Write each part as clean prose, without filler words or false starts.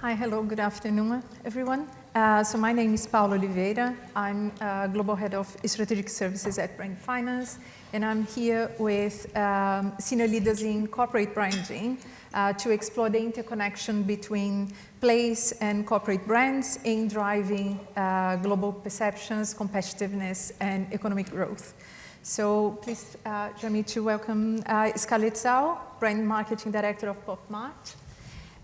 Hi, hello, good afternoon, everyone. So my name is Paula Oliveira. I'm Global Head of Strategic Services at Brand Finance, and I'm here with senior leaders in corporate branding to explore the interconnection between place and corporate brands in driving global perceptions, competitiveness, and economic growth. So please join me to welcome Scarlett Zhao, Brand Marketing Director of MART,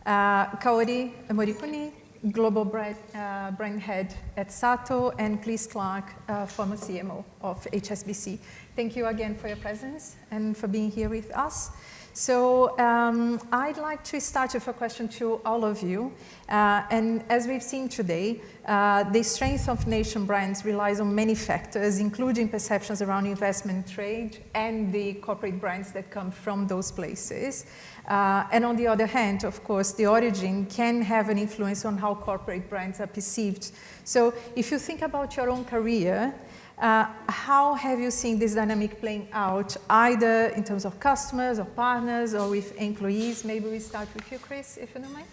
Kaori Morikuni, Global Brand Head at Sato, and Chris Clark, former CMO of HSBC. Thank you again for your presence and for being here with us. So I'd like to start with a question to all of you. And as we've seen today, the strength of nation brands relies on many factors, including perceptions around investment trade and the corporate brands that come from those places. And on the other hand, of course, the origin can have an influence on how corporate brands are perceived. So if you think about your own career, how have you seen this dynamic playing out, either in terms of customers or partners or with employees? Maybe we start with you, Chris, if you don't mind.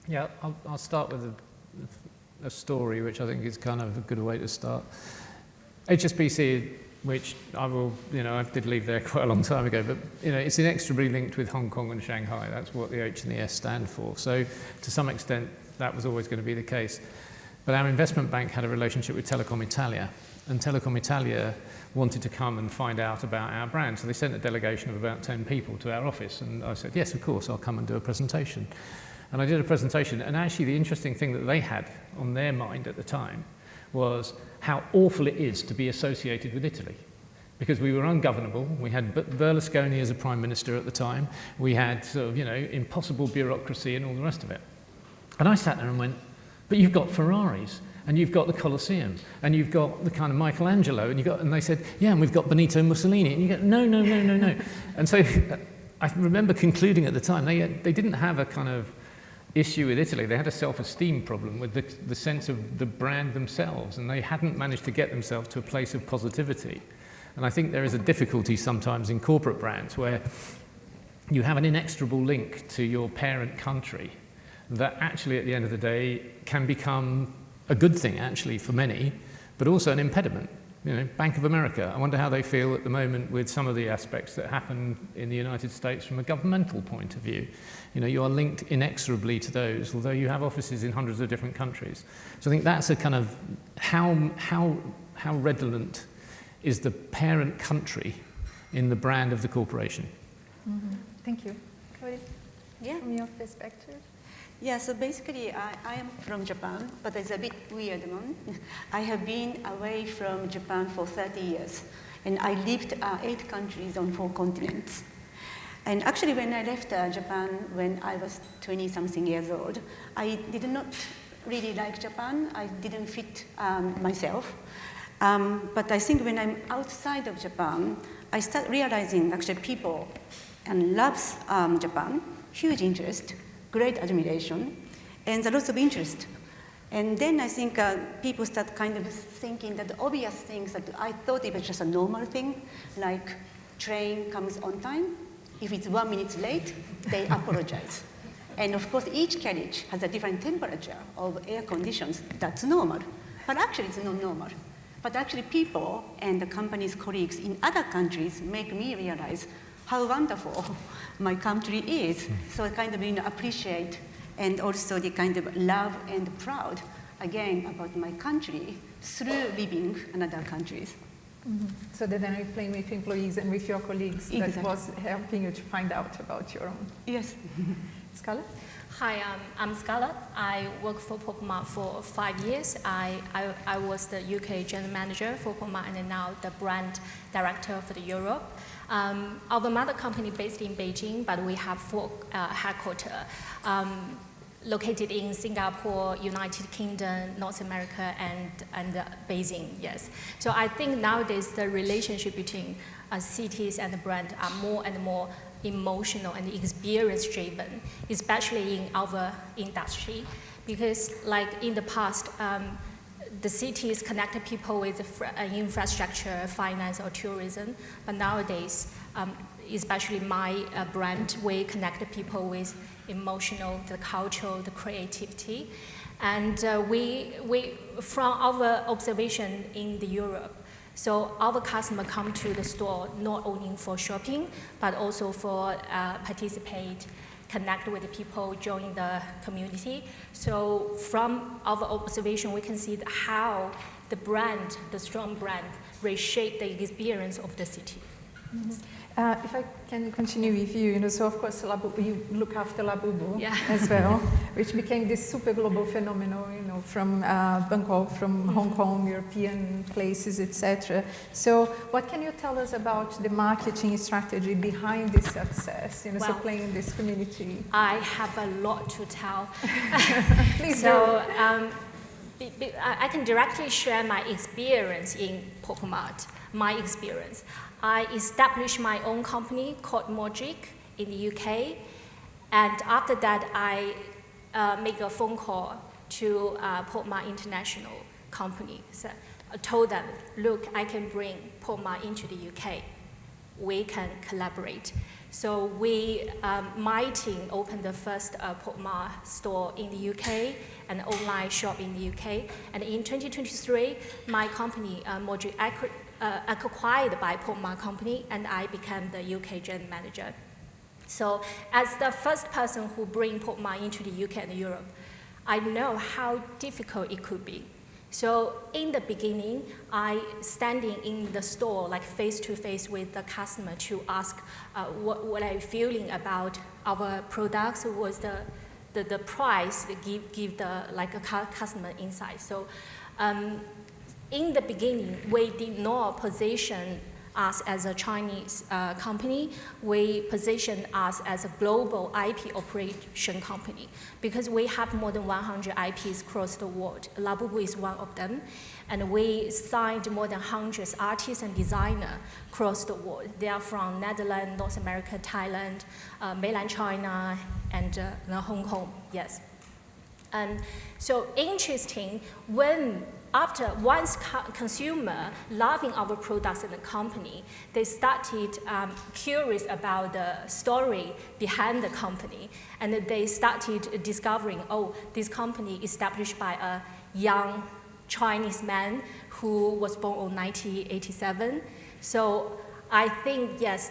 Yeah, I'll start with a story, which I think is kind of a good way to start. HSBC, which I did leave there quite a long time ago, but it's inexorably linked with Hong Kong and Shanghai. That's what the H and the S stand for. So to some extent, that was always going to be the case. But our investment bank had a relationship with Telecom Italia, and Telecom Italia wanted to come and find out about our brand. So they sent a delegation of about 10 people to our office, and I said, yes, of course, I'll come and do a presentation. And I did a presentation, and actually the interesting thing that they had on their mind at the time was how awful it is to be associated with Italy. Because we were ungovernable, we had Berlusconi as a prime minister at the time, we had sort of, impossible bureaucracy and all the rest of it. And I sat there and went, but you've got Ferraris, and you've got the Colosseum, and you've got the kind of Michelangelo, and they said, yeah, and we've got Benito Mussolini, and you go, no. And so I remember concluding at the time, they didn't have a kind of issue with Italy, they had a self-esteem problem with the sense of the brand themselves, and they hadn't managed to get themselves to a place of positivity. And I think there is a difficulty sometimes in corporate brands where you have an inexorable link to your parent country that actually at the end of the day can become a good thing actually for many, but also an impediment. Bank of America, I wonder how they feel at the moment with some of the aspects that happen in the United States from a governmental point of view. You are linked inexorably to those, although you have offices in hundreds of different countries. So I think that's a kind of how redolent is the parent country in the brand of the corporation. Mm-hmm. Thank you. Kaori, from your perspective? Yeah, so basically I am from Japan, but it's a bit weird one. I have been away from Japan for 30 years, and I lived 8 countries on 4 continents. And actually when I left Japan when I was 20-something years old, I did not really like Japan. I didn't fit myself. But I think when I'm outside of Japan, I start realizing actually people loves Japan, huge interest, great admiration, and a lot of interest. And then I think people start kind of thinking that the obvious things that I thought it was just a normal thing, like train comes on time. If it's 1 minute late, they apologize. And of course, each carriage has a different temperature of air conditions. That's normal. But actually, it's not normal. But actually, people and the company's colleagues in other countries make me realize how wonderful my country is. So I kind of appreciate and also the kind of love and proud, again, about my country through living in other countries. Mm-hmm. So the dynamic playing with employees and with your colleagues that was helping you to find out about your own. Yes. Scarlett? Hi, I'm Scarlett. I worked for PopMart for 5 years. I was the UK General Manager for PopMart and now the Brand Director for the Europe. Our mother company based in Beijing, but we have 4 headquarters located in Singapore, United Kingdom, North America, and Beijing, yes. So I think nowadays the relationship between cities and the brand are more and more emotional and experience-driven, especially in our industry. Because like in the past, the cities connected people with infrastructure, finance, or tourism. But nowadays, especially my brand, we connect people with emotional, the cultural, the creativity. And we from our observation in Europe, so our customers come to the store not only for shopping, but also for participate, connect with the people, join the community. So from our observation, we can see how the brand, the strong brand, reshape the experience of the city. Mm-hmm. If I can continue with you, so of course Labubu, you look after Labubu as well, which became this super global phenomenon, from Bangkok, from Hong Kong, European places, etc. So what can you tell us about the marketing strategy behind this success, so playing in this community? I have a lot to tell. Please so, I can directly share my experience in Pop Mart, my experience. I established my own company called Magic in the UK, and after that I make a phone call to Pop Mart International company. So I told them, look, I can bring Pop Mart into the UK. We can collaborate. So we, my team opened the first Pop Mart store in the UK, an online shop in the UK. And in 2023, my company, Magic, acquired by Pop Mart company, and I became the UK general manager. So as the first person who bring Pop Mart into the UK and Europe, I know how difficult it could be. So in the beginning, I standing in the store, like face to face with the customer to ask what are you feeling about our products, was the price, give the like a customer insight. So in the beginning, we did not position us as a Chinese company. We positioned us as a global IP operation company because we have more than 100 IPs across the world. Labubu is one of them. And we signed more than hundreds of artists and designers across the world. They are from Netherlands, North America, Thailand, mainland China, and Hong Kong, yes. And so interesting, once consumer loving our products in the company, they started curious about the story behind the company, and they started discovering, oh, this company established by a young Chinese man who was born in 1987. So I think, yes,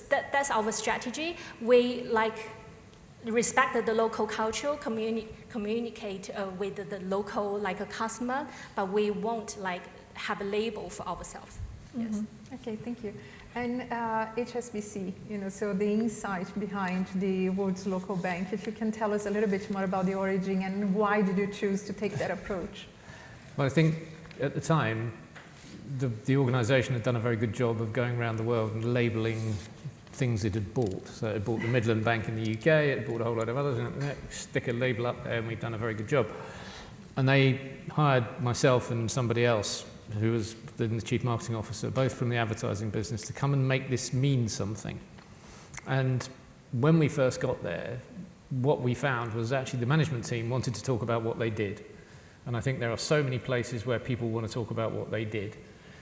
that's our strategy. We respect the local culture, communicate with the local customer, but we won't have a label for ourselves. Mm-hmm. Yes. Okay, thank you. And HSBC, so the insight behind the world's local bank, if you can tell us a little bit more about the origin and why did you choose to take that approach? Well, I think at the time, the organisation had done a very good job of going around the world and labelling things it had bought. So it bought the Midland Bank in the UK, it bought a whole lot of others, and stick a label up there, and we'd done a very good job. And they hired myself and somebody else, who was the chief marketing officer, both from the advertising business, to come and make this mean something. And when we first got there, what we found was actually the management team wanted to talk about what they did. And I think there are so many places where people want to talk about what they did.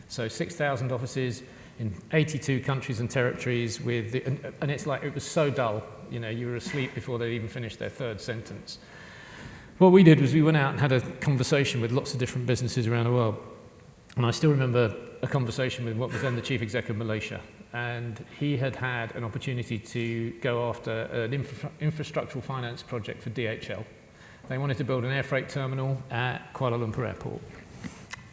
So 6,000 offices in 82 countries and territories and it's like, it was so dull, you were asleep before they even finished their third sentence. What we did was we went out and had a conversation with lots of different businesses around the world. And I still remember a conversation with what was then the chief executive of Malaysia. And he had had an opportunity to go after an infrastructural finance project for DHL. They wanted to build an air freight terminal at Kuala Lumpur Airport.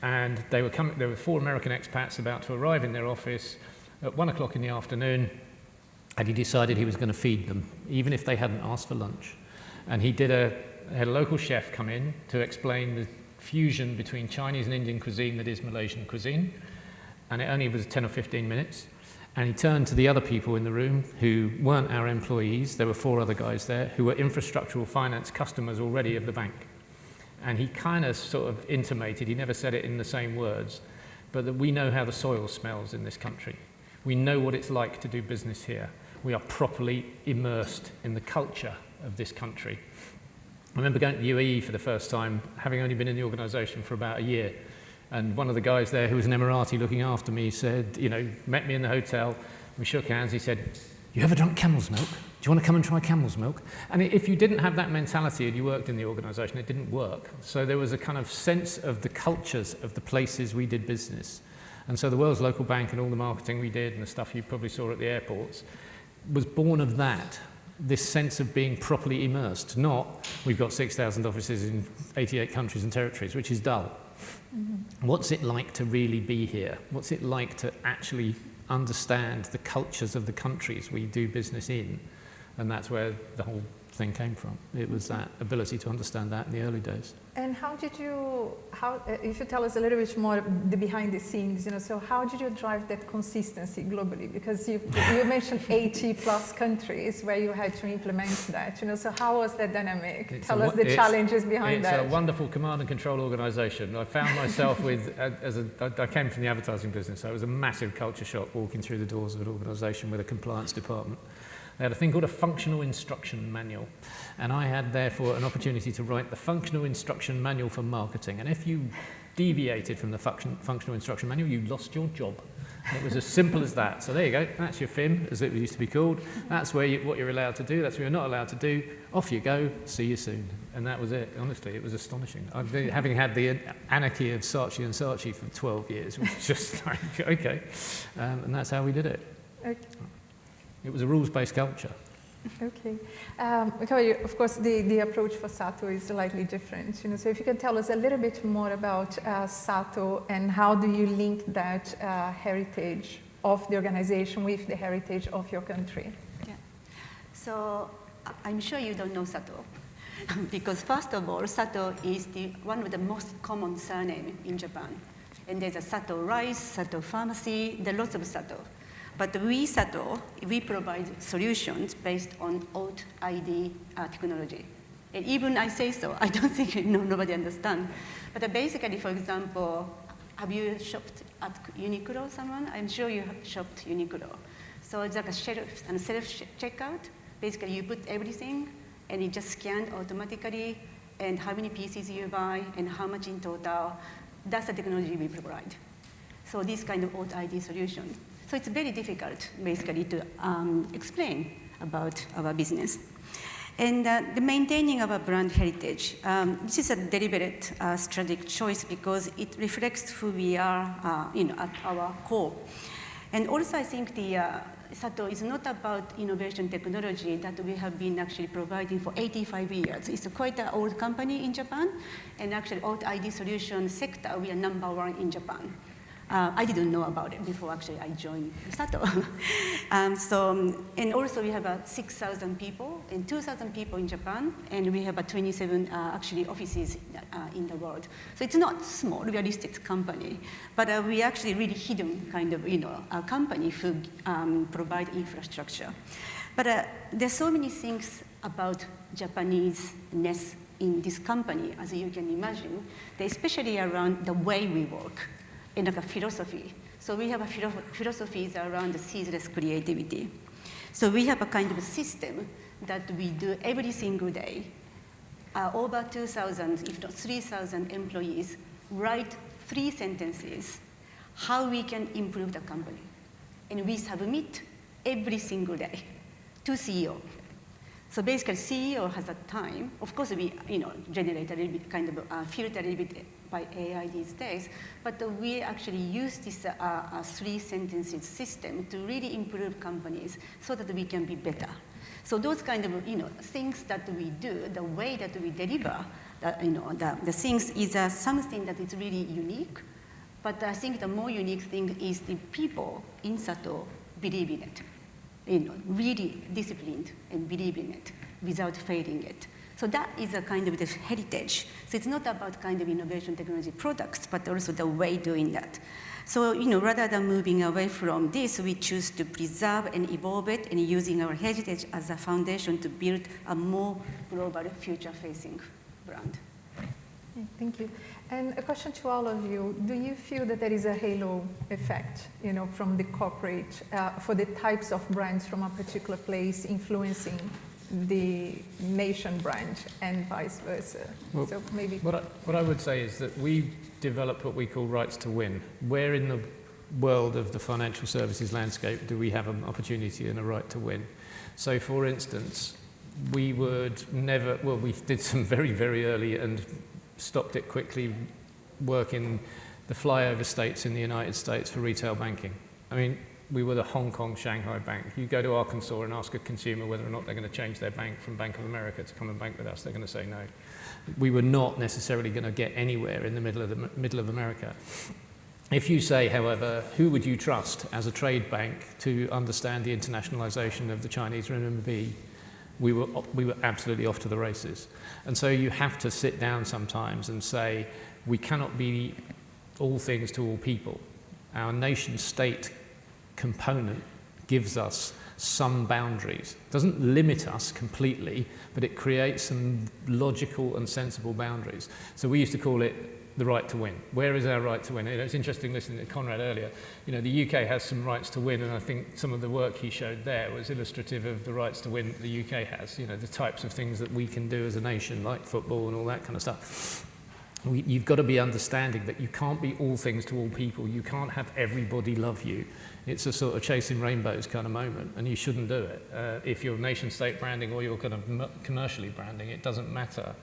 And there were 4 American expats about to arrive in their office at 1 o'clock in the afternoon, and he decided he was going to feed them, even if they hadn't asked for lunch. And he had a local chef come in to explain the fusion between Chinese and Indian cuisine that is Malaysian cuisine, and it only was 10 or 15 minutes. And he turned to the other people in the room who weren't our employees. There were 4 other guys there who were infrastructural finance customers already of the bank. And he kind of sort of intimated, he never said it in the same words, but that we know how the soil smells in this country. We know what it's like to do business here. We are properly immersed in the culture of this country. remember going to UAE for the first time, having only been in the organisation for about a year. And one of the guys there, who was an Emirati looking after me, said, you know, met me in the hotel. We shook hands. He said, "You ever drunk camel's milk? Do you want to come and try camel's milk?" And if you didn't have that mentality and you worked in the organisation, it didn't work. So there was a kind of sense of the cultures of the places we did business. And so the world's local bank and all the marketing we did and the stuff you probably saw at the airports was born of that, this sense of being properly immersed, not we've got 6,000 offices in 88 countries and territories, which is dull. Mm-hmm. What's it like to really be here? What's it like to actually understand the cultures of the countries we do business in? And that's where the whole thing came from. It was that ability to understand that in the early days. And how did you, if you tell us a little bit more the behind the scenes, you know, so how did you drive that consistency globally? Because you mentioned 80 plus countries where you had to implement that, you know, so how was that dynamic? Tell us the challenges behind that. It's a wonderful command and control organisation. I found myself with, I came from the advertising business, so it was a massive culture shock walking through the doors of an organisation with a compliance department. They had a thing called a functional instruction manual, and I had therefore an opportunity to write the functional instruction manual for marketing. And if you deviated from the functional instruction manual, you lost your job. It was as simple as that. So there you go, that's your FIM, as it used to be called. That's what you're allowed to do, that's what you're not allowed to do. Off you go, see you soon. And that was it, honestly, it was astonishing. Having had the anarchy of Saatchi and Saatchi for 12 years, it was just like, okay. And that's how we did it. Okay. It was a rules-based culture. Okay. Of course, the approach for Sato is slightly different. You know, so if you can tell us a little bit more about Sato and how do you link that heritage of the organization with the heritage of your country? Yeah. So I'm sure you don't know Sato. Because first of all, Sato is one of the most common surnames in Japan. And there's a Sato Rice, Sato Pharmacy, there are lots of Sato. But we, Sato, we provide solutions based on Auth ID technology. And even I say so, I don't think nobody understands. But basically, for example, have you shopped at Uniqlo, someone? I'm sure you have shopped Uniqlo. So it's like a self-checkout. Basically, you put everything, and it just scans automatically, and how many pieces you buy, and how much in total. That's the technology we provide. So this kind of Auth ID solution. So it's very difficult, basically, to explain about our business. And the maintaining of our brand heritage, this is a deliberate strategic choice because it reflects who we are, at our core. And also, I think the Sato is not about innovation technology that we have been actually providing for 85 years. It's quite an old company in Japan, and actually, Auth ID solution sector, we are #1 in Japan. I didn't know about it before actually I joined Sato. And also we have 6,000 people and 2,000 people in Japan, and we have 27 actually offices in the world. So it's not small, realistic company, but we actually really hidden kind of a company who provide infrastructure. But there's so many things about Japanese-ness in this company, as you can imagine, especially around the way we work. And like a philosophy. So we have philosophies around the ceaseless creativity. So we have a kind of a system that we do every single day. Over 2,000, if not 3,000 employees write 3 sentences, how we can improve the company. And we submit every single day to CEO. So basically, CEO has a time. Of course, we generate a little bit, kind of filter a little bit by AI these days, but we actually use this 3 sentences system to really improve companies so that we can be better. So those kind of things that we do, the way that we deliver, the things is something that is really unique. But I think the more unique thing is the people in Sato believe in it. Really disciplined and believe in it without failing it. So that is a kind of the heritage. So it's not about kind of innovation technology products, but also the way doing that. So, rather than moving away from this, we choose to preserve and evolve it and using our heritage as a foundation to build a more global future-facing brand. Thank you. And a question to all of you. Do you feel that there is a halo effect, from the corporate, for the types of brands from a particular place influencing the nation branch and vice versa. Well, so maybe what I would say is that we developed what we call rights to win. Where in the world of the financial services landscape do we have an opportunity and a right to win? So, for instance, we would never, well, we did some very, very early and stopped it quickly work in the flyover states in the United States for retail banking. I mean, we were the Hong Kong Shanghai bank. You go to Arkansas and ask a consumer whether or not they're going to change their bank from Bank of America to come and bank with us, they're going to say no. We were not necessarily going to get anywhere in the middle of America. If you say, however, who would you trust as a trade bank to understand the internationalization of the Chinese renminbi, we were absolutely off to the races. And so you have to sit down sometimes and say, we cannot be all things to all people. Our nation state component gives us some boundaries. It doesn't limit us completely, but it creates some logical and sensible boundaries. So we used to call it the right to win. Where is our right to win? It's interesting listening to Conrad earlier. You know, the UK has some rights to win, and I think some of the work he showed there was illustrative of the rights to win that the UK has. You know, the types of things that we can do as a nation, like football and all that kind of stuff. You've got to be understanding that you can't be all things to all people. You can't have everybody love you. It's a sort of chasing rainbows kind of moment, and you shouldn't do it. If you're nation state branding or you're kind of commercially branding, it doesn't matter.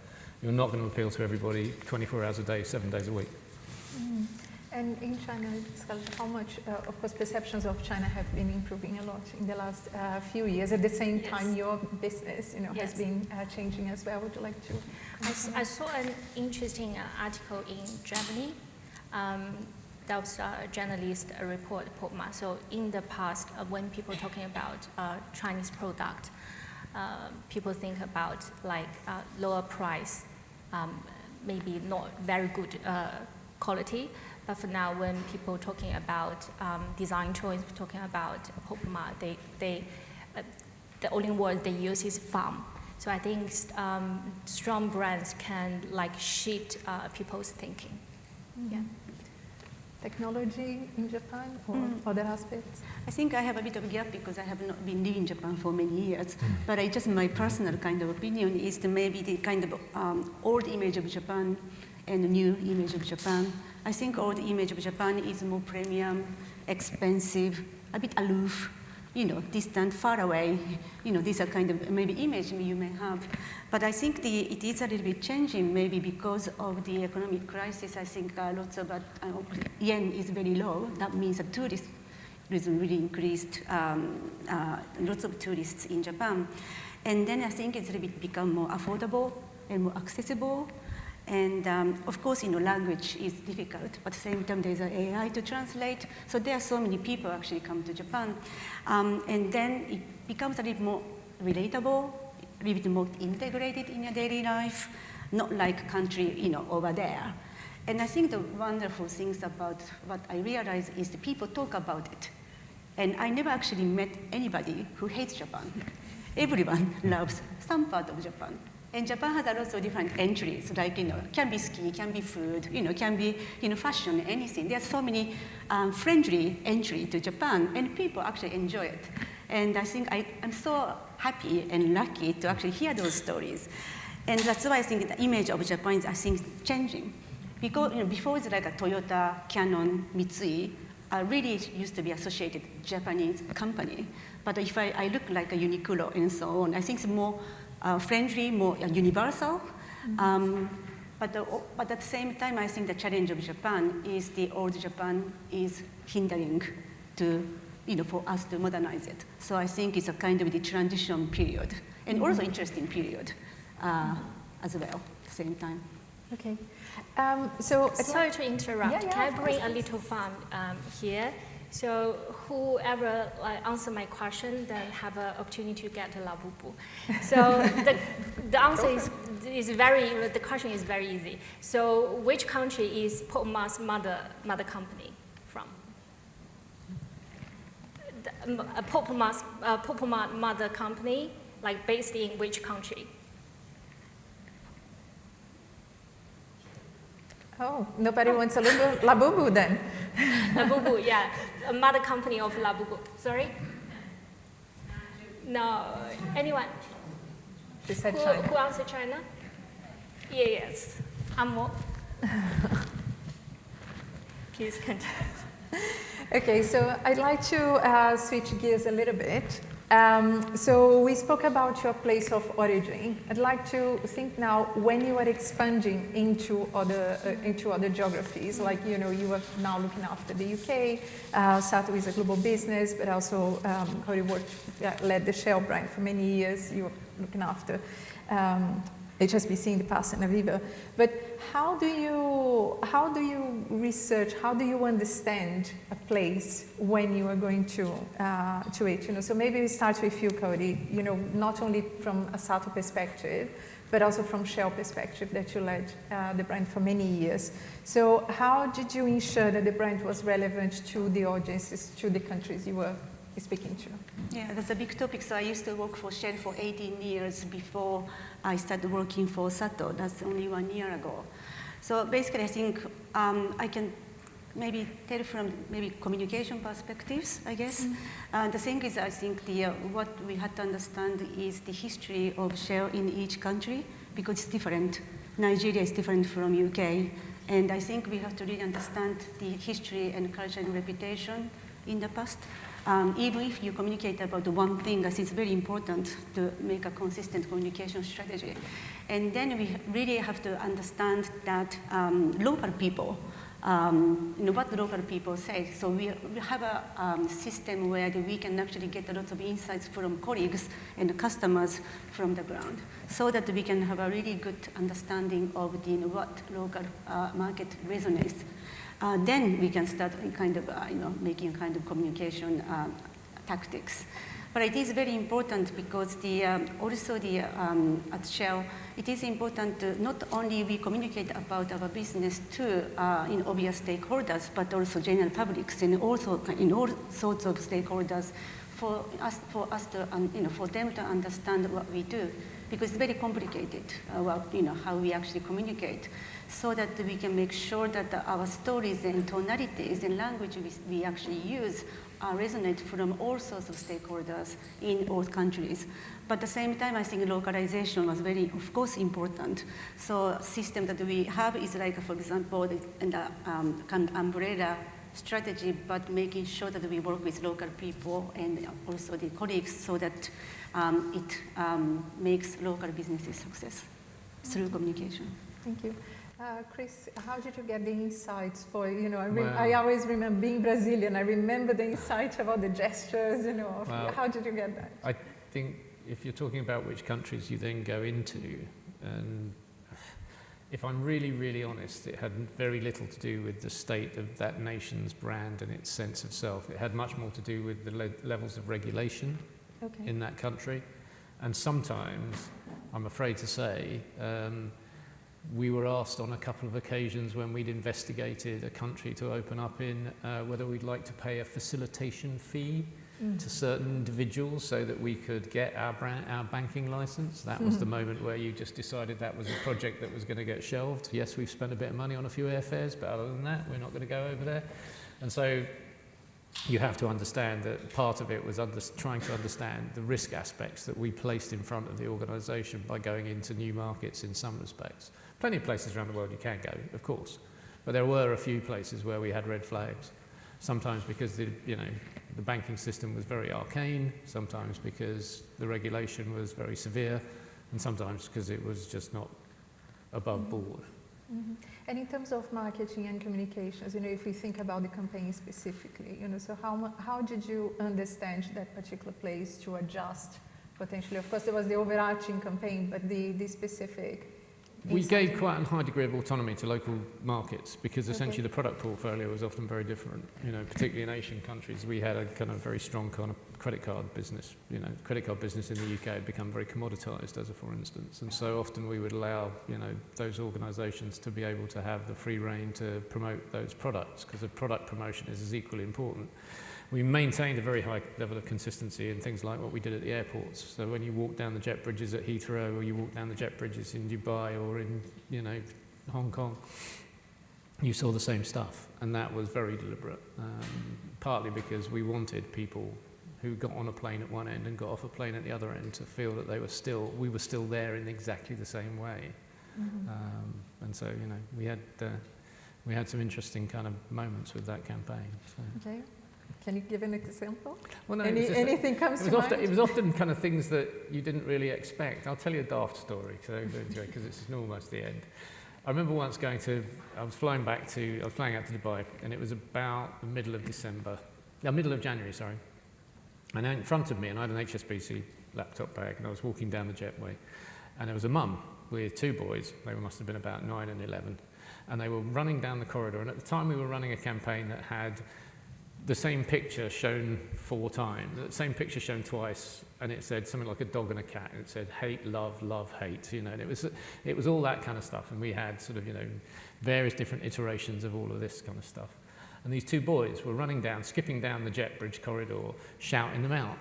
You're not going to appeal to everybody 24 hours a day, 7 days a week. Mm. And in China, Scarlett, how much, of course, perceptions of China have been improving a lot in the last few years. At the same time, your business, has been changing as well. Would you like to? I saw an interesting article in Germany. That was a journalist report, POPMA. So in the past, when people are talking about Chinese product, people think about like lower price, maybe not very good quality. But for now, when people are talking about design choice, talking about POPMA, the only word they use is farm. So I think strong brands can like shift people's thinking. Mm-hmm. Yeah. Technology in Japan or other aspects? I think I have a bit of a gap because I have not been living in Japan for many years. But my personal kind of opinion is that maybe the kind of old image of Japan and the new image of Japan. I think old image of Japan is more premium, expensive, a bit aloof, distant, far away. These are kind of maybe image you may have. But I think it is a little bit changing, maybe because of the economic crisis. I think lots of yen is very low. That means that tourism really increased, lots of tourists in Japan. And then I think it's a little bit become more affordable and more accessible. And of course, language is difficult, but at the same time, there's an AI to translate. So there are so many people actually come to Japan. And then it becomes a little more relatable, a little bit more integrated in your daily life, not like country, over there. And I think the wonderful things about what I realize is the people talk about it. And I never actually met anybody who hates Japan. Everyone loves some part of Japan. And Japan has a lot of different entries, like, can be ski, can be food, can be, fashion, anything. There are so many friendly entry to Japan, and people actually enjoy it. And I think I'm so happy and lucky to actually hear those stories. And that's why I think the image of Japan is, I think, changing. Because, before it's like a Toyota, Canon, Mitsui, really used to be associated Japanese company. But if I look like a Uniqlo and so on, I think it's more friendly, more universal. But at the same time, I think the challenge of Japan is the old Japan is hindering for us to modernize it. So I think it's a kind of the transition period, and also interesting period as well at the same time. Okay. Sorry to interrupt. Yeah, Can I bring a little fun here? So whoever answer my question, then have an opportunity to get a Labubu. So the answer the question is very easy. So which country is POPMA's mother company from? POPMA mother company, like based in which country? Oh, nobody wants a Labubu then? Labubu, yeah. A mother company of Labubu. Sorry? No. Anyone? They said Who China. who answered China? Yes. Amo. Please continue. Okay, so I'd like to switch gears a little bit. So we spoke about your place of origin. I'd like to think now when you are expanding into other geographies, like you are now looking after the UK, started with a global business, but also how you led the Shell brand for many years. You were looking after HSBC in the past and Aviva. But how do you research? How do you understand a place when you are going to it? So maybe we start with you, Cody. Not only from a Sato perspective, but also from Shell perspective that you led the brand for many years. So how did you ensure that the brand was relevant to the audiences, to the countries you were speaking to? Yeah, that's a big topic. So I used to work for Shell for 18 years before I started working for Sato. That's only 1 year ago. So basically, I think I can maybe tell from maybe communication perspectives, I guess. The thing is, I think what we had to understand is the history of Shell in each country, because it's different. Nigeria is different from UK. And I think we have to really understand the history and culture and reputation in the past. Even if you communicate about one thing, I think it's very important to make a consistent communication strategy. And then we really have to understand that local people, what local people say. So we have a system where we can actually get a lot of insights from colleagues and customers from the ground, so that we can have a really good understanding of what local market resonates. Then we can start making kind of communication tactics. But it is very important because also at Shell, it is important to not only we communicate about our business to obvious stakeholders, but also general publics and also in all sorts of stakeholders for them to understand what we do, because it's very complicated how we actually communicate, so that we can make sure that our stories and tonalities and language we actually use resonate from all sorts of stakeholders in all countries. But at the same time, I think localization was very, of course, important. So system that we have is like, for example, kind of umbrella strategy, but making sure that we work with local people and also the colleagues, so that it makes local businesses success through communication. Thank you. Chris, how did you get the insights for, I always remember being Brazilian, I remember the insight about the gestures, how did you get that? I think if you're talking about which countries you then go into, and if I'm really, really honest, it had very little to do with the state of that nation's brand and its sense of self. It had much more to do with the levels of regulation in that country. And sometimes, I'm afraid to say, we were asked on a couple of occasions when we'd investigated a country to open up in whether we'd like to pay a facilitation fee to certain individuals so that we could get our banking license. That was the moment where you just decided that was a project that was going to get shelved. Yes, we've spent a bit of money on a few airfares, but other than that, we're not going to go over there. And so you have to understand that part of it was trying to understand the risk aspects that we placed in front of the organisation by going into new markets in some respects. Plenty of places around the world you can go, of course, but there were a few places where we had red flags. Sometimes because the banking system was very arcane, sometimes because the regulation was very severe, and sometimes because it was just not above board. And in terms of marketing and communications, if we think about the campaign specifically, so how did you understand that particular place to adjust potentially? Of course, there was the overarching campaign, but the specific. We gave quite a high degree of autonomy to local markets because essentially the product portfolio was often very different. Particularly in Asian countries, we had a kind of very strong kind of credit card business. Credit card business in the UK had become very commoditized, as a for instance, and so often we would allow those organisations to be able to have the free rein to promote those products, because the product promotion is as equally important. We maintained a very high level of consistency in things like what we did at the airports. So when you walk down the jet bridges at Heathrow, or you walk down the jet bridges in Dubai or in Hong Kong, you saw the same stuff, and that was very deliberate. Partly because we wanted people who got on a plane at one end and got off a plane at the other end to feel that we were still there in exactly the same way. And so, you know, we had some interesting kind of moments with that campaign. So. Okay. Can you give an example? Well, no, anything comes to mind? It was often kind of things that you didn't really expect. I'll tell you a daft story because it's almost the end. I remember once I was flying out to Dubai, and it was about the middle of January, sorry. And in front of me, and I had an HSBC laptop bag, and I was walking down the jetway, and there was a mum with two boys. They must have been about 9 and 11, and they were running down the corridor. And at the time, we were running a campaign that had the same picture shown 4 times, the same picture shown twice, and it said something like a dog and a cat, and it said hate, love, love, hate, you know, and it was all that kind of stuff, and we had sort of, you know, various different iterations of all of this kind of stuff. And these two boys were skipping down the jet bridge corridor, shouting them out.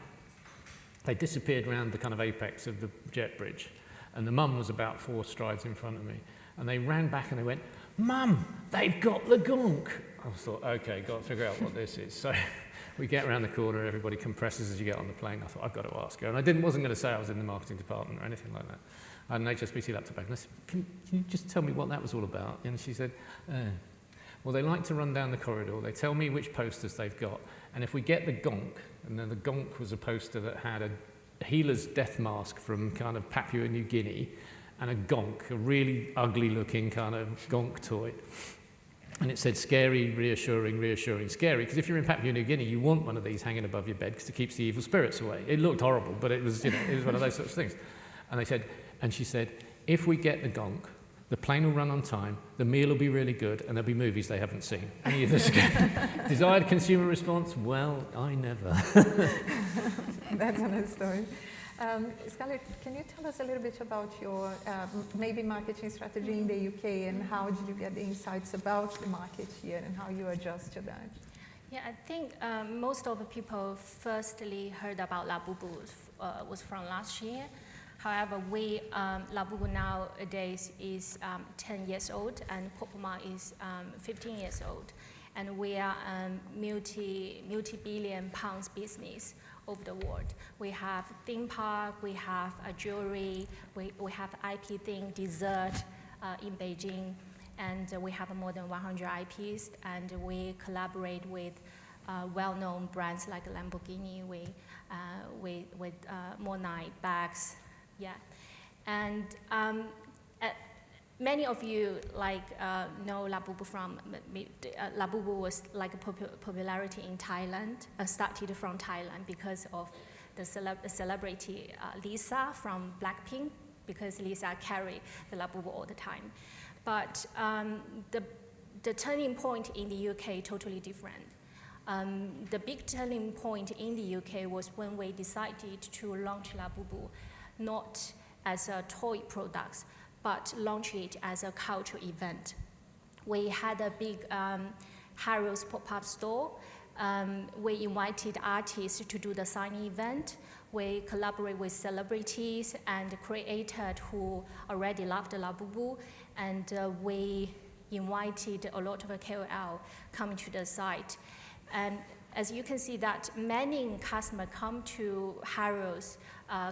They disappeared around the kind of apex of the jet bridge, and the mum was about 4 strides in front of me, and they ran back and they went, "Mum, they've got the gonk." I thought, okay, got to figure out what this is. So we get around the corner, everybody compresses as you get on the plane. I thought, I've got to ask her. And I wasn't going to say I was in the marketing department or anything like that. I had an HSBC laptop bag. And I said, can you just tell me what that was all about? And she said, well, they like to run down the corridor. They tell me which posters they've got. And if we get the gonk, and then the gonk was a poster that had a healer's death mask from kind of Papua New Guinea, and a gonk, a really ugly looking kind of gonk toy. And it said scary, reassuring, reassuring, scary, because if you're in Papua New Guinea, you want one of these hanging above your bed because it keeps the evil spirits away. It looked horrible, but it was, you know, it was one of those sorts of things. And she said, if we get the gonk, the plane will run on time, the meal will be really good, and there'll be movies they haven't seen. Any of this desired consumer response? Well, I never. That's another story. Scarlett, can you tell us a little bit about your maybe marketing strategy in the UK, and how did you get the insights about the market here and how you adjust to that? Yeah, I think most of the people firstly heard about Labubu was from last year. However, Labubu nowadays is 10 years old, and Popma is 15 years old. And we are a multi-billion pounds business over the world. We have theme park, we have a jewelry, we have IP thing, dessert in Beijing, and we have more than 100 IPs, and we collaborate with well-known brands like Lamborghini, with Monite bags, yeah. And many of you know Labubu from, Labubu was like a popularity in Thailand, started from Thailand because of the celebrity Lisa from Blackpink, because Lisa carried the Labubu all the time. But the turning point in the UK totally different. The big turning point in the UK was when we decided to launch Labubu, not as a toy product, but launch it as a cultural event. We had a big Harrods pop-up store. We invited artists to do the signing event. We collaborate with celebrities and creators who already loved Labubu, and we invited a lot of KOL coming to the site. And as you can see that many customers come to Harrods,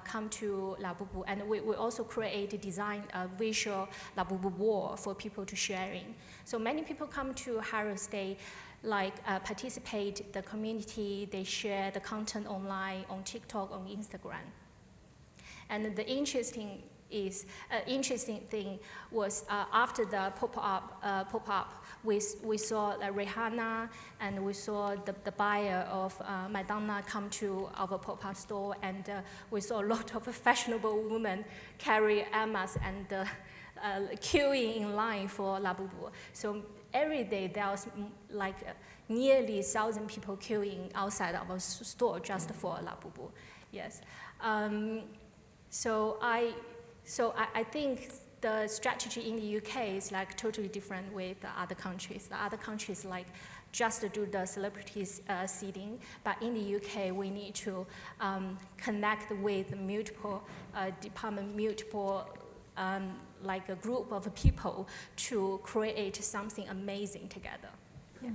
come to Labubu, and we also design a visual Labubu wall for people to sharing. So many people come to Harrods, they participate the community, they share the content online, on TikTok, on Instagram. And the interesting thing was after the pop-up, we saw Rihanna, and we saw the buyer of Madonna come to our pop-up store, and we saw a lot of fashionable women carry Emmas and queuing in line for Labubu. So every day there was nearly 1,000 people queuing outside our store just for Labubu. Yes. So I think the strategy in the UK is totally different with the other countries. The other countries just do the celebrities seating, but in the UK we need to connect with multiple departments, multiple a group of people to create something amazing together. Yeah.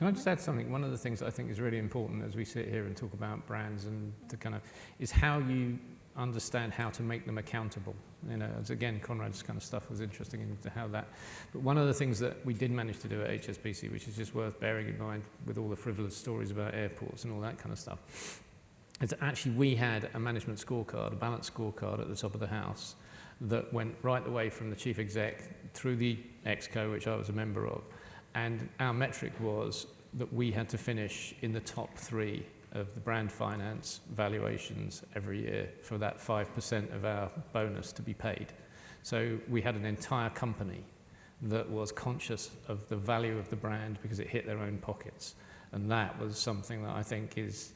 Can I just add something? One of the things that I think is really important as we sit here and talk about brands and the kind of is how you understand how to make them accountable. You know, as again, Conrad's kind of stuff was interesting into how that. But one of the things that we did manage to do at HSBC, which is just worth bearing in mind with all the frivolous stories about airports and all that kind of stuff, is that actually we had a management scorecard, a balanced scorecard at the top of the house that went right the way from the chief exec through the exco, which I was a member of. And our metric was that we had to finish in the top 3 of the brand finance valuations every year for that 5% of our bonus to be paid. So we had an entire company that was conscious of the value of the brand because it hit their own pockets. And that was something that I think is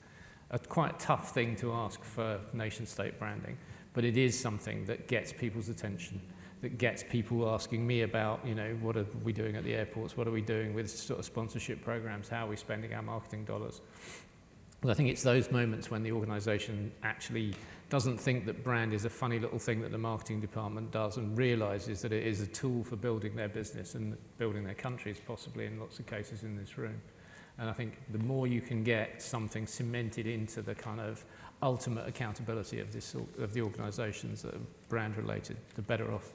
a quite tough thing to ask for nation state branding, but it is something that gets people's attention, that gets people asking me about, you know, what are we doing at the airports? What are we doing with sort of sponsorship programs? How are we spending our marketing dollars? I think it's those moments when the organisation actually doesn't think that brand is a funny little thing that the marketing department does and realises that it is a tool for building their business and building their countries, possibly in lots of cases in this room. And I think the more you can get something cemented into the kind of ultimate accountability of the organisations that are brand related, the better off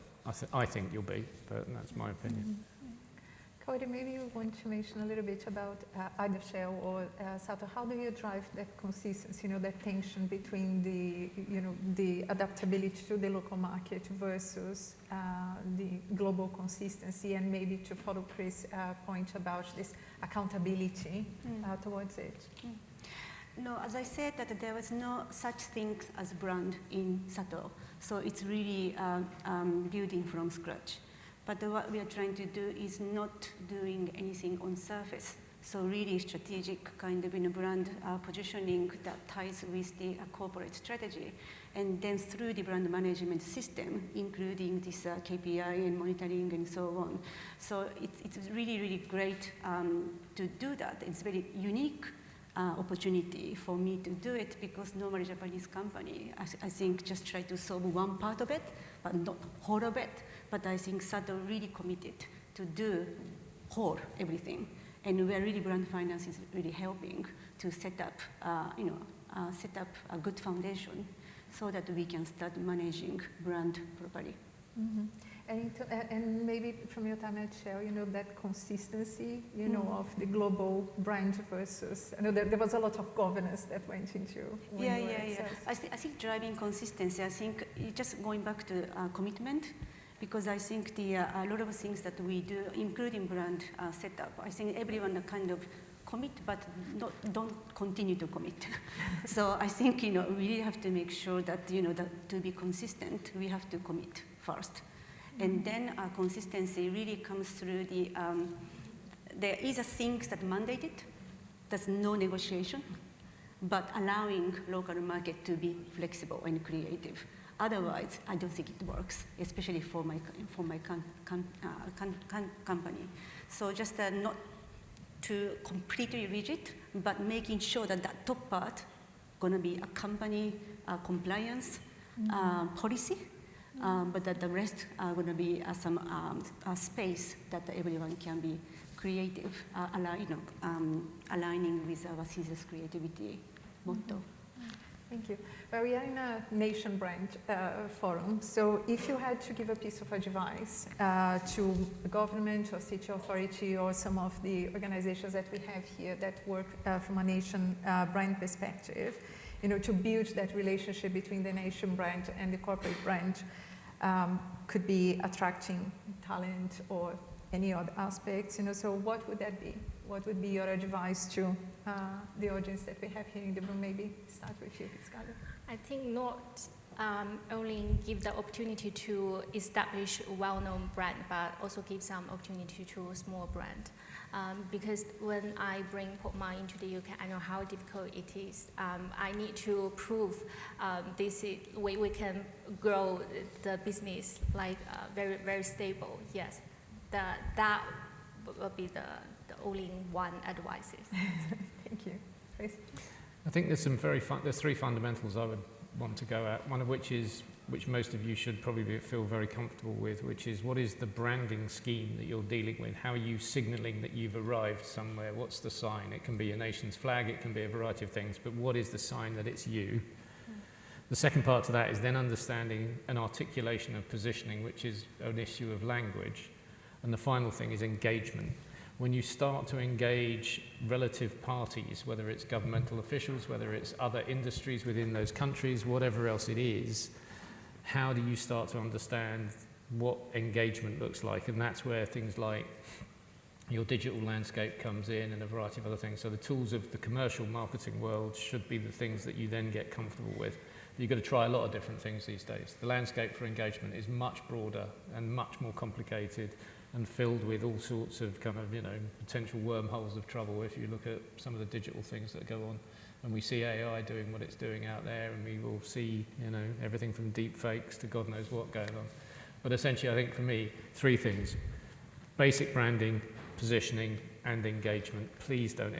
I think you'll be, but that's my opinion. Mm-hmm. Cody, maybe you want to mention a little bit about either Zhao or Sato. How do you drive that consistency, you know, that tension between the, you know, the adaptability to the local market versus the global consistency, and maybe to follow Chris' point about this accountability towards it? No, as I said, that there was no such thing as brand in Sato, so it's really building from scratch. But what we are trying to do is not doing anything on surface. So really strategic kind of, you know, brand positioning that ties with the corporate strategy. And then through the brand management system, including this KPI and monitoring and so on. So it's really, really great to do that. It's very unique opportunity for me to do it, because normally Japanese company, I think, just try to solve one part of it, but not whole of it. But I think Sato really committed to do whole everything, and where really brand finance is really helping to set up, set up a good foundation so that we can start managing brand properly. Mm-hmm. And maybe from your time at Shell, you know, that consistency, you know, of the global brand versus, I know there was a lot of governance that went into when you were at Shell. I think driving consistency, I think just going back to commitment, because I think a lot of things that we do, including brand setup, I think everyone kind of commit, but don't continue to commit. So I think, you know, we really have to make sure that, you know, that to be consistent, we have to commit first. And then consistency really comes through the, there is a things that mandated, there's no negotiation, but allowing local market to be flexible and creative. Otherwise, I don't think it works, especially for my company. So just not too completely rigid, but making sure that that top part going to be a company compliance policy, but that the rest are going to be some space that everyone can be creative, aligning with our Caesar's creativity motto. Thank you. Well, we are in a nation brand forum, so if you had to give a piece of advice to the government or city authority or some of the organizations that we have here that work from a nation brand perspective, you know, to build that relationship between the nation brand and the corporate brand, could be attracting talent or any other aspects, you know, so what would that be? What would be your advice to the audience that we have here in the room? Maybe start with you, Scarlett. I think not only give the opportunity to establish a well-known brand, but also give some opportunity to a small brand. Because when I bring PopMart into the UK, I know how difficult it is. I need to prove we can grow the business like very, very stable. Yes, that will be the only one advice. Thank you. Chris? I think there's some there's three fundamentals I would want to go at, one of which most of you should probably feel very comfortable with, which is what is the branding scheme that you're dealing with? How are you signalling that you've arrived somewhere? What's the sign? It can be a nation's flag, it can be a variety of things, but what is the sign that it's you? The second part to that is then understanding an articulation of positioning, which is an issue of language. And the final thing is engagement. When you start to engage relative parties, whether it's governmental officials, whether it's other industries within those countries, whatever else it is, how do you start to understand what engagement looks like? And that's where things like your digital landscape comes in and a variety of other things. So the tools of the commercial marketing world should be the things that you then get comfortable with. You've got to try a lot of different things these days. The landscape for engagement is much broader and much more complicated and filled with all sorts of kind of, potential wormholes of trouble if you look at some of the digital things that go on. And we see AI doing what it's doing out there, and we will see, everything from deep fakes to God knows what going on. But essentially, I think for me, 3 things: basic branding, positioning, and engagement. Please don't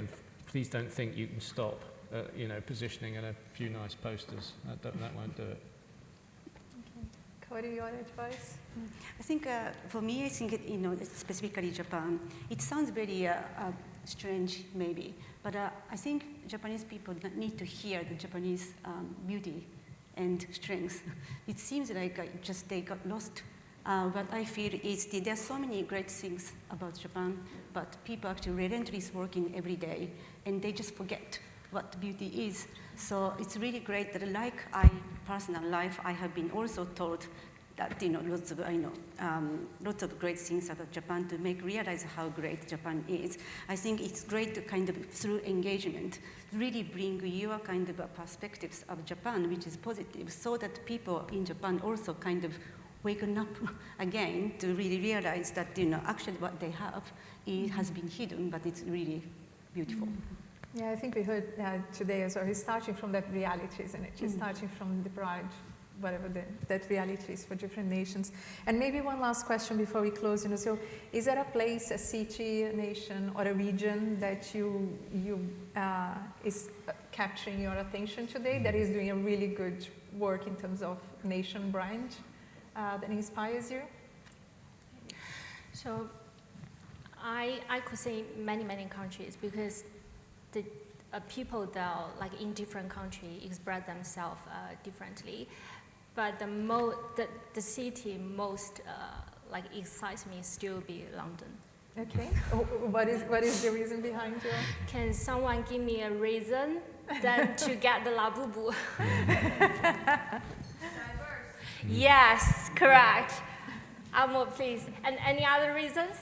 think you can stop positioning and a few nice posters. That won't do it. What are your advice? I think for me, specifically Japan, it sounds very strange maybe, but I think Japanese people need to hear the Japanese beauty and strength. It seems like just they got lost. What I feel is there are so many great things about Japan, but people actually relentlessly working every day, and they just forget what beauty is. So it's really great that, like personal life, I have been also taught that lots of great things about Japan to make realize how great Japan is. I think it's great to kind of through engagement really bring your kind of perspectives of Japan, which is positive, so that people in Japan also kind of waken up again to really realize that actually what they have has been hidden, but it's really beautiful. Yeah, I think we heard today as well. He's starting from that reality, isn't it? He's starting from the pride, whatever that reality is for different nations. And maybe one last question before we close. So, is there a place, a city, a nation, or a region that is capturing your attention today, that is doing a really good work in terms of nation brand, that inspires you? So, I could say many countries, because the people that in different countries express themselves differently, but the city most excites me still be London. Okay. What is the reason behind you? Can someone give me a reason then to get the Labubu? Yes, correct. Amo, please. And any other reasons?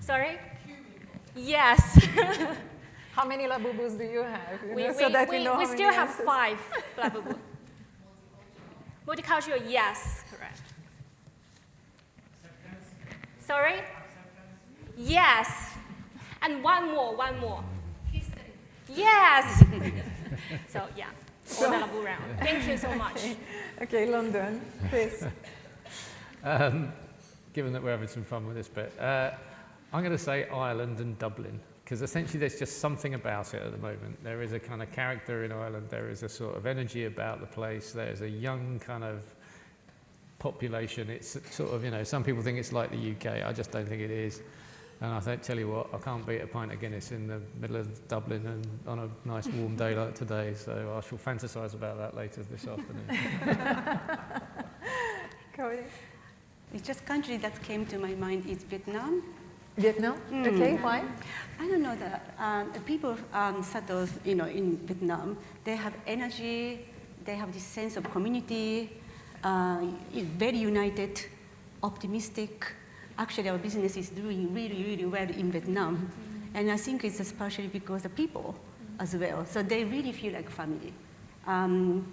Sorry? Yes. How many Labubus do you have? We still have 5 Labubu. Multicultural, yes, correct. Sorry? Yes. And one more. History. Yes. So yeah, all the Labu round. Thank you so much. Okay, London, Chris. Given that we're having some fun with this bit, I'm going to say Ireland and Dublin, because essentially there's just something about it at the moment. There is a kind of character in Ireland, there is a sort of energy about the place, there's a young kind of population. It's sort of, some people think it's like the UK, I just don't think it is. And I tell you what, I can't beat a pint of Guinness in the middle of Dublin and on a nice warm day like today, so I shall fantasise about that later this afternoon. Cody? It's just country that came to my mind is Vietnam. Vietnam? Okay, why? I don't know that the people settled, in Vietnam. They have energy. They have this sense of community. Very united, optimistic. Actually, our business is doing really well in Vietnam, and I think it's especially because of people as well. So they really feel like family, and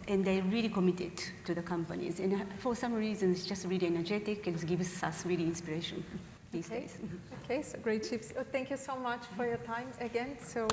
they're really committed to the companies. And for some reason, it's just really energetic. It gives us really inspiration these days. Okay, so great tips. Thank you so much for your time again. So.